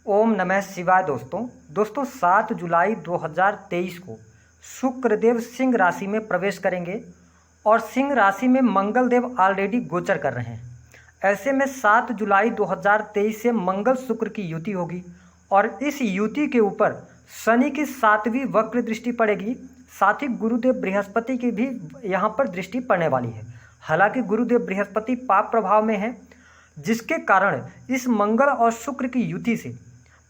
ओम नमः शिवाय। दोस्तों 7 जुलाई 2023 को शुक्रदेव सिंह राशि में प्रवेश करेंगे और सिंह राशि में मंगल देव ऑलरेडी गोचर कर रहे हैं। ऐसे में 7 जुलाई 2023 से मंगल शुक्र की युति होगी और इस युति के ऊपर शनि की 7वीं वक्र दृष्टि पड़ेगी। साथ ही गुरुदेव बृहस्पति की भी यहाँ पर दृष्टि पड़ने वाली है। हालांकि गुरुदेव बृहस्पति पाप प्रभाव में है, जिसके कारण इस मंगल और शुक्र की युति से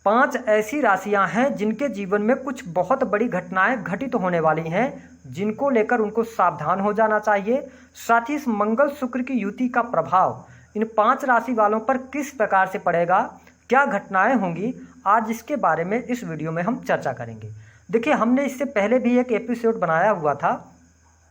5 ऐसी राशियां हैं जिनके जीवन में कुछ बहुत बड़ी घटनाएं घटित होने वाली हैं, जिनको लेकर उनको सावधान हो जाना चाहिए। साथ ही इस मंगल शुक्र की युति का प्रभाव इन 5 राशि वालों पर किस प्रकार से पड़ेगा, क्या घटनाएं होंगी, आज इसके बारे में इस वीडियो में हम चर्चा करेंगे। देखिए, हमने इससे पहले भी एक एपिसोड बनाया हुआ था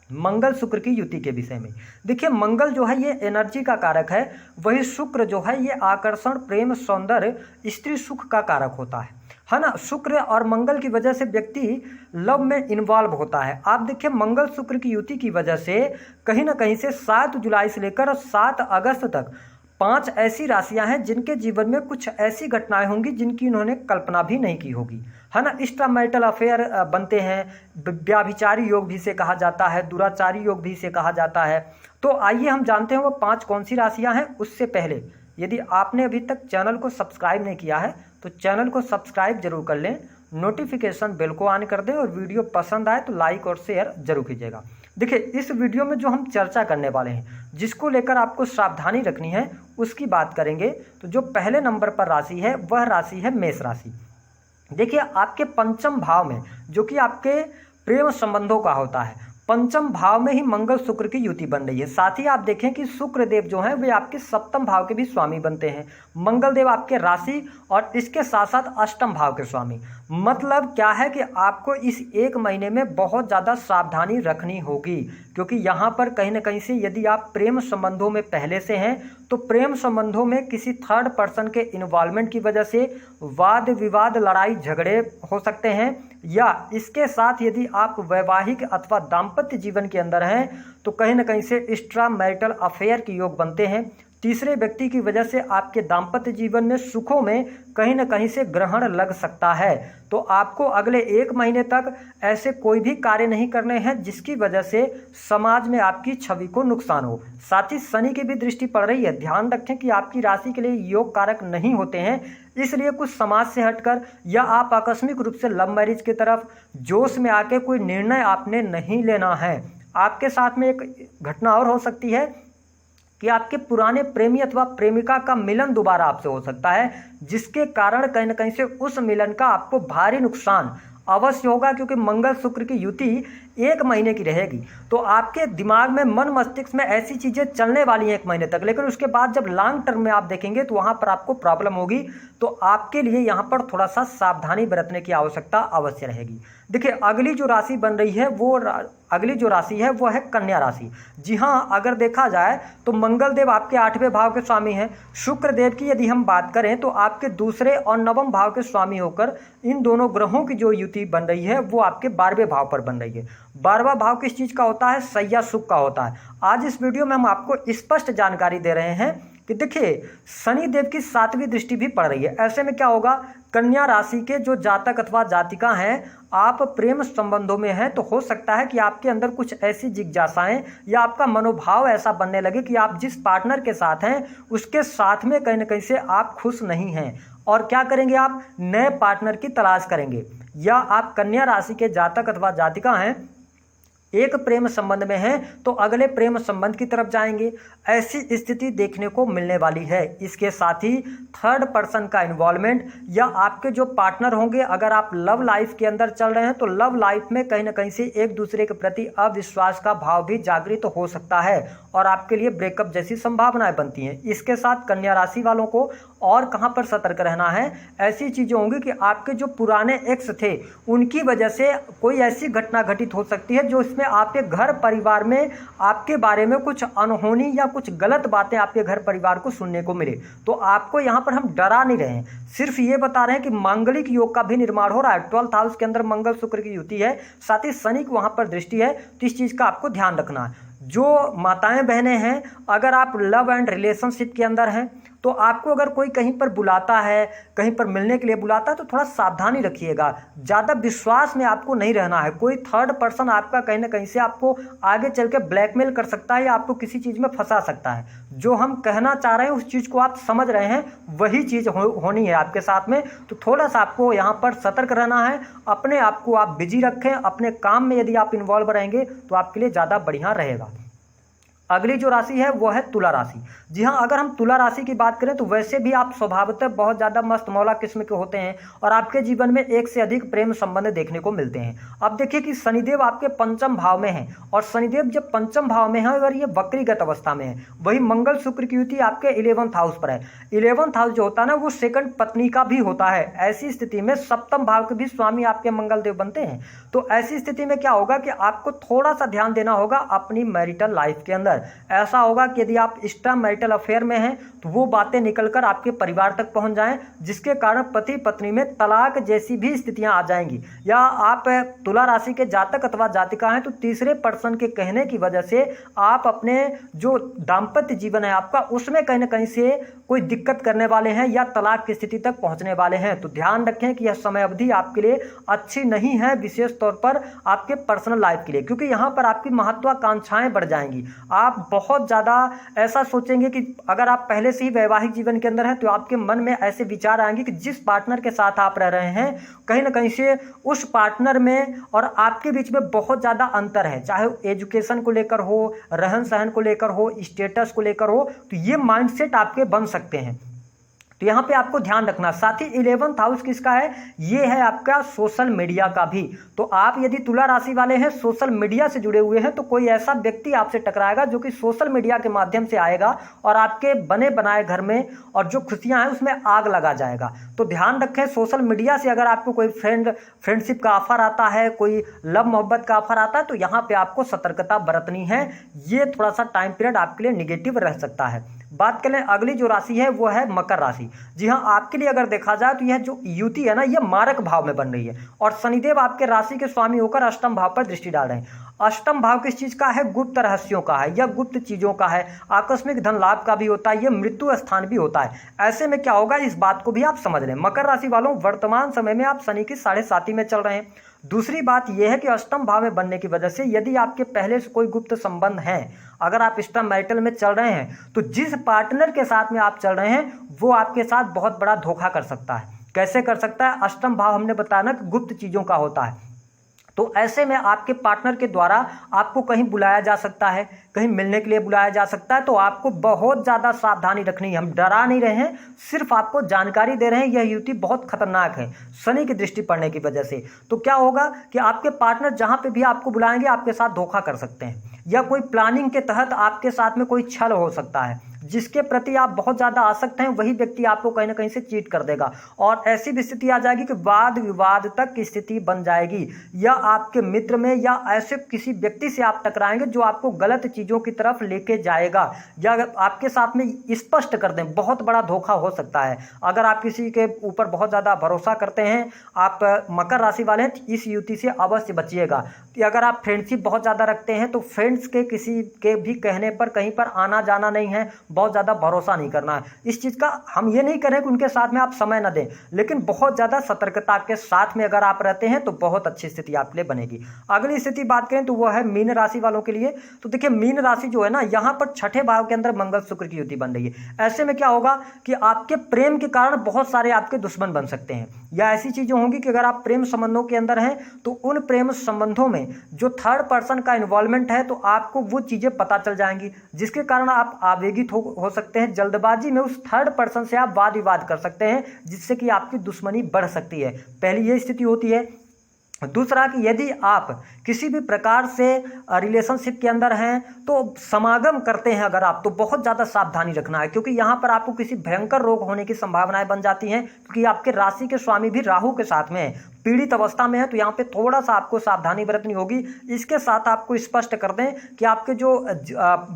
मंगल शुक्र की युति के विषय में। देखिए, मंगल जो है ये एनर्जी का कारक है, वही शुक्र जो है ये आकर्षण, प्रेम, सौंदर्य, स्त्री सुख का कारक होता है ना। शुक्र और मंगल की वजह से व्यक्ति लव में इन्वॉल्व होता है। आप देखिए, मंगल शुक्र की युति की वजह से कहीं ना कहीं से 7 जुलाई से लेकर 7 अगस्त तक 5 ऐसी राशियां हैं जिनके जीवन में कुछ ऐसी घटनाएं होंगी जिनकी उन्होंने कल्पना भी नहीं की होगी, है ना। एक्स्ट्रा मैरिटल अफेयर बनते हैं, व्याभिचारी योग भी से कहा जाता है, दुराचारी योग भी से कहा जाता है। तो आइए हम जानते हैं वो 5 कौन सी राशियां हैं। उससे पहले यदि आपने अभी तक चैनल को सब्सक्राइब नहीं किया है तो चैनल को सब्सक्राइब जरूर कर लें, नोटिफिकेशन बेल को ऑन कर दें और वीडियो पसंद आए तो लाइक और शेयर जरूर कीजिएगा। देखिए, इस वीडियो में जो हम चर्चा करने वाले हैं, जिसको लेकर आपको सावधानी रखनी है, उसकी बात करेंगे। तो जो पहले नंबर पर राशि है वह राशि है मेष राशि। देखिए, आपके पंचम भाव में, जो कि आपके प्रेम संबंधों का होता है, पंचम भाव में ही मंगल शुक्र की युति बन रही है। साथ ही आप देखें कि शुक्र देव जो हैं वे आपके सप्तम भाव के भी स्वामी बनते हैं, मंगल देव आपके राशि और इसके साथ साथ अष्टम भाव के स्वामी। मतलब क्या है कि आपको इस एक महीने में बहुत ज़्यादा सावधानी रखनी होगी, क्योंकि यहाँ पर कहीं ना कहीं से यदि आप प्रेम संबंधों में पहले से हैं तो प्रेम संबंधों में किसी थर्ड पर्सन के इन्वॉल्वमेंट की वजह से वाद विवाद, लड़ाई झगड़े हो सकते हैं। या इसके साथ यदि आप वैवाहिक अथवा दाम्पत्य जीवन के अंदर हैं तो कहीं ना कहीं से एक्स्ट्रा मैरिटल अफेयर के योग बनते हैं। तीसरे व्यक्ति की वजह से आपके दाम्पत्य जीवन में सुखों में कहीं ना कहीं से ग्रहण लग सकता है। तो आपको अगले 1 महीने तक ऐसे कोई भी कार्य नहीं करने हैं जिसकी वजह से समाज में आपकी छवि को नुकसान हो। साथ ही शनि की भी दृष्टि पड़ रही है। ध्यान रखें कि आपकी राशि के लिए योग कारक नहीं होते हैं, इसलिए कुछ समाज से हटकर या आप आकस्मिक रूप से लव मैरिज की तरफ जोश में आके कोई निर्णय आपने नहीं लेना है। आपके साथ में एक घटना और हो सकती है कि आपके पुराने प्रेमी अथवा प्रेमिका का मिलन दोबारा आपसे हो सकता है, जिसके कारण कहीं ना कहीं से उस मिलन का आपको भारी नुकसान अवश्य होगा, क्योंकि मंगल शुक्र की युति 1 महीने की रहेगी। तो आपके दिमाग में, मन मस्तिष्क में ऐसी चीज़ें चलने वाली हैं 1 महीने तक, लेकिन उसके बाद जब लॉन्ग टर्म में आप देखेंगे तो वहाँ पर आपको प्रॉब्लम होगी। तो आपके लिए यहाँ पर थोड़ा सा सावधानी बरतने की आवश्यकता अवश्य रहेगी। देखिए, अगली जो राशि बन रही है अगली जो राशि है वो है कन्या राशि। जी हाँ, अगर देखा जाए तो मंगल देव आपके 8वें भाव के स्वामी हैं। शुक्र देव की यदि हम बात करें तो आपके दूसरे और नवम भाव के स्वामी होकर इन दोनों ग्रहों की जो युति बन रही है वो आपके 12वें भाव पर बन रही है। 12वां भाव किस चीज़ का होता है? सैया सुख का होता है। आज इस वीडियो में हम आपको स्पष्ट जानकारी दे रहे हैं कि देखिए, शनि देव की 7वीं दृष्टि भी पड़ रही है। ऐसे में क्या होगा, कन्या राशि के जो जातक अथवा जातिका हैं, आप प्रेम संबंधों में हैं तो हो सकता है कि आपके अंदर कुछ ऐसी जिज्ञासाएं या आपका मनोभाव ऐसा बनने लगे कि आप जिस पार्टनर के साथ हैं उसके साथ में कहीं ना कहीं से आप खुश नहीं हैं, और क्या करेंगे, आप नए पार्टनर की तलाश करेंगे। या आप कन्या राशि के जातक अथवा जातिका हैं, एक प्रेम संबंध में हैं तो अगले प्रेम संबंध की तरफ जाएंगे। ऐसी स्थिति देखने को मिलने वाली है। इसके साथ ही थर्ड पर्सन का इन्वॉल्वमेंट या आपके जो पार्टनर होंगे, अगर आप लव लाइफ के अंदर चल रहे हैं तो लव लाइफ में कहीं ना कहीं से एक दूसरे के प्रति अविश्वास का भाव भी जागृत हो सकता है और आपके लिए ब्रेकअप जैसी संभावनाएं बनती हैं। इसके साथ कन्या राशि वालों को और कहां पर सतर्क रहना है, ऐसी चीजें होंगी कि आपके जो पुराने एक्स थे उनकी वजह से कोई ऐसी घटना घटित हो सकती है जो इसमें आपके घर परिवार में आपके बारे में कुछ अनहोनी या कुछ गलत बातें आपके घर परिवार को सुनने को मिले। तो आपको यहाँ पर हम डरा नहीं रहे हैं, सिर्फ ये बता रहे हैं कि मांगलिक योग का भी निर्माण हो रहा है। 12th हाउस के अंदर मंगल शुक्र की युति है, साथ ही शनि की वहाँ पर दृष्टि है, तो इस चीज़ का आपको ध्यान रखना है। जो माताएं बहनें हैं, अगर आप लव एंड रिलेशनशिप के अंदर हैं तो आपको अगर कोई कहीं पर बुलाता है, कहीं पर मिलने के लिए बुलाता है, तो थोड़ा सावधानी रखिएगा। ज़्यादा विश्वास में आपको नहीं रहना है। कोई थर्ड पर्सन आपका कहीं ना कहीं से आपको आगे चल के ब्लैकमेल कर सकता है या आपको किसी चीज़ में फंसा सकता है। जो हम कहना चाह रहे हैं उस चीज़ को आप समझ रहे हैं, वही चीज़ होनी है आपके साथ में। तो थोड़ा सा आपको यहाँ पर सतर्क रहना है। अपने आप को आप बिजी रखें, अपने काम में यदि आप इन्वॉल्व रहेंगे तो आपके लिए ज़्यादा बढ़िया रहेगा। अगली जो राशि है वो है तुला राशि। जी हाँ, अगर हम तुला राशि की बात करें तो वैसे भी आप स्वभावतः बहुत ज़्यादा मस्त मौला किस्म के होते हैं और आपके जीवन में एक से अधिक प्रेम संबंध देखने को मिलते हैं। अब देखिए कि शनिदेव आपके पंचम भाव में हैं और शनिदेव जब पंचम भाव में है अगर ये वक्रीगत अवस्था में है, वही मंगल शुक्र की युति आपके 11th हाउस पर है। 11th हाउस जो होता है ना वो सेकंड पत्नी का भी होता है। ऐसी स्थिति में सप्तम भाव के भी स्वामी आपके मंगल देव बनते हैं। तो ऐसी स्थिति में क्या होगा कि आपको थोड़ा सा ध्यान देना होगा अपनी मैरिटल लाइफ के अंदर। ऐसा होगा कि यदि आप एक्स्ट्रा मैरिटल अफेयर में हैं तो वो बातें निकलकर आपके परिवार तक पहुंच जाएं, जिसके कारण पति पत्नी में तलाक जैसी भी स्थितियां आ जाएंगी। या आप तुला राशि के जातक अथवा जातिका हैं तो तीसरे पर्सन के कहने की वजह से आप अपने जो दाम्पत्य जीवन है आपका उसमें कहीं ना कहीं से कोई दिक्कत करने वाले हैं या तलाक की स्थिति तक पहुंचने वाले हैं। तो ध्यान रखें कि यह समय अवधि आपके लिए अच्छी नहीं है, विशेष तौर पर आपके पर्सनल लाइफ के लिए, क्योंकि यहाँ पर आपकी महत्वाकांक्षाएं बढ़ जाएंगी। आप बहुत ज़्यादा ऐसा सोचेंगे कि अगर आप पहले से ही वैवाहिक जीवन के अंदर हैं तो आपके मन में ऐसे विचार आएंगे कि जिस पार्टनर के साथ आप रह रहे हैं कहीं ना कहीं से उस पार्टनर में और आपके बीच में बहुत ज़्यादा अंतर है, चाहे एजुकेशन को लेकर हो, रहन सहन को लेकर हो, स्टेटस को लेकर हो। तो ये माइंडसेट आपके बन सकते हैं। तो यहाँ पे आपको ध्यान रखना। साथ ही 11th हाउस किसका है? ये है आपका सोशल मीडिया का भी। तो आप यदि तुला राशि वाले हैं, सोशल मीडिया से जुड़े हुए हैं, तो कोई ऐसा व्यक्ति आपसे टकराएगा जो कि सोशल मीडिया के माध्यम से आएगा और आपके बने बनाए घर में और जो खुशियां हैं उसमें आग लगा जाएगा। तो ध्यान रखें, सोशल मीडिया से अगर आपको कोई फ्रेंडशिप का ऑफर आता है, कोई लव मोहब्बत का ऑफर आता है, तो यहाँ पे आपको सतर्कता बरतनी है। ये थोड़ा सा टाइम पीरियड आपके लिए निगेटिव रह सकता है। बात करें अगली जो राशि है वो है मकर राशि। जी हाँ, आपके लिए अगर देखा जाए तो यह जो युति है ना, ये मारक भाव में बन रही है और शनिदेव आपके राशि के स्वामी होकर अष्टम भाव पर दृष्टि डाल रहे हैं। अष्टम भाव किस चीज का है? गुप्त रहस्यों का है या गुप्त चीजों का है। आकस्मिक धन लाभ का भी होता है, ये मृत्यु स्थान भी होता है। ऐसे में क्या होगा, इस बात को भी आप समझ लें। मकर राशि वालों, वर्तमान समय में आप शनि की 7.5 में चल रहे हैं। दूसरी बात यह है कि अष्टम भाव में बनने की वजह से यदि आपके पहले से कोई गुप्त संबंध है, अगर आप एक्स्ट्रा मैरिटल में चल रहे हैं, तो जिस पार्टनर के साथ में आप चल रहे हैं वो आपके साथ बहुत बड़ा धोखा कर सकता है। कैसे कर सकता है? अष्टम भाव हमने बताया ना कि गुप्त चीजों का होता है। तो ऐसे में आपके पार्टनर के द्वारा आपको कहीं बुलाया जा सकता है, कहीं मिलने के लिए बुलाया जा सकता है। तो आपको बहुत ज़्यादा सावधानी रखनी है। हम डरा नहीं रहे हैं, सिर्फ आपको जानकारी दे रहे हैं। यह युति बहुत खतरनाक है शनि की दृष्टि पड़ने की वजह से। तो क्या होगा कि आपके पार्टनर जहाँ पे भी आपको बुलाएंगे आपके साथ धोखा कर सकते हैं या कोई प्लानिंग के तहत आपके साथ में कोई छल हो सकता है। जिसके प्रति आप बहुत ज़्यादा आसक्त हैं वही व्यक्ति आपको कहीं ना कहीं से चीट कर देगा और ऐसी भी स्थिति आ जाएगी कि वाद विवाद तक की स्थिति बन जाएगी। या आपके मित्र में या ऐसे किसी व्यक्ति से आप टकराएंगे जो आपको गलत चीज़ों की तरफ लेके जाएगा या आपके साथ में स्पष्ट कर दें। बहुत बड़ा धोखा हो सकता है। अगर आप किसी के ऊपर बहुत ज़्यादा भरोसा करते हैं, आप मकर राशि वाले हैं, इस युति से अवश्य बचिएगा। अगर आप फ्रेंडशिप बहुत ज़्यादा रखते हैं तो फ्रेंड्स के किसी के भी कहने पर कहीं पर आना जाना नहीं है, बहुत ज़्यादा भरोसा नहीं करना है। इस चीज़ का हम ये नहीं करें कि उनके साथ में आप समय न दें, लेकिन बहुत ज़्यादा सतर्कता के साथ में अगर आप रहते हैं तो बहुत अच्छी स्थिति आपके लिए बनेगी। अगली स्थिति बात करें तो वो है मीन राशि वालों के लिए। तो देखिए मीन राशि जो है ना, यहाँ पर छठे भाव के अंदर मंगल शुक्र की युति बन रही है। ऐसे में क्या होगा कि आपके प्रेम के कारण बहुत सारे आपके दुश्मन बन सकते हैं या ऐसी चीज़ें होंगी कि अगर आप प्रेम संबंधों के अंदर हैं तो उन प्रेम संबंधों में जो थर्ड पर्सन का इन्वॉल्वमेंट है तो आपको वो चीज़ें पता चल जाएंगी, जिसके कारण आप आवेगित हो सकते हैं। जल्दबाजी में उस थर्ड पर्सन से आप वाद विवाद कर सकते हैं, जिससे कि आपकी दुश्मनी बढ़ सकती है। पहली ये स्थिति होती है। दूसरा कि यदि आप किसी भी प्रकार से रिलेशनशिप के अंदर हैं तो समागम करते हैं अगर आप, तो बहुत ज़्यादा सावधानी रखना है, क्योंकि यहाँ पर आपको किसी भयंकर रोग होने की संभावनाएं बन जाती हैं, क्योंकि आपके राशि के स्वामी भी राहु के साथ में है। पीड़ित अवस्था में है तो यहाँ पे थोड़ा सा आपको सावधानी बरतनी होगी। इसके साथ आपको स्पष्ट कर दें कि आपके जो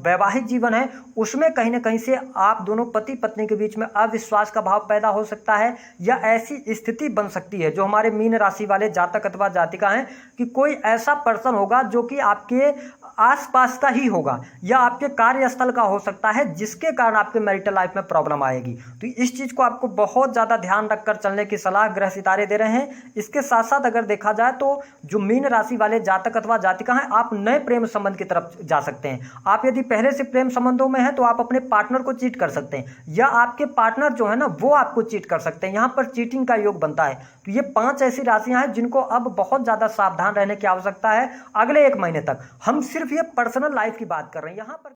वैवाहिक जीवन है उसमें कहीं ना कहीं से आप दोनों पति पत्नी के बीच में अविश्वास का भाव पैदा हो सकता है, या ऐसी स्थिति बन सकती है जो हमारे मीन राशि वाले जातक अथवा जातिका हैं कि कोई ऐसा पर्सन होगा जो कि आपके आसपास का ही होगा या आपके कार्यस्थल का हो सकता है, जिसके कारण आपके मैरिटल लाइफ में प्रॉब्लम आएगी। तो इस चीज को आपको बहुत ज्यादा ध्यान रखकर चलने की सलाह ग्रह सितारे दे रहे हैं। इसके साथ साथ अगर देखा जाए तो जो मीन राशि वाले जातक अथवा जातिका हैं, आप नए प्रेम संबंध की तरफ जा सकते हैं। आप यदि पहले से प्रेम संबंधों में हैं तो आप अपने पार्टनर को चीट कर सकते हैं, या आपके पार्टनर जो है ना वो आपको चीट कर सकते हैं। यहाँ पर चीटिंग का योग बनता है। तो ये 5 ऐसी राशियां हैं जिनको अब बहुत ज्यादा सावधान रहने की आवश्यकता है अगले 1 महीने तक। हम सिर्फ ये पर्सनल लाइफ की बात कर रहे हैं यहाँ पर।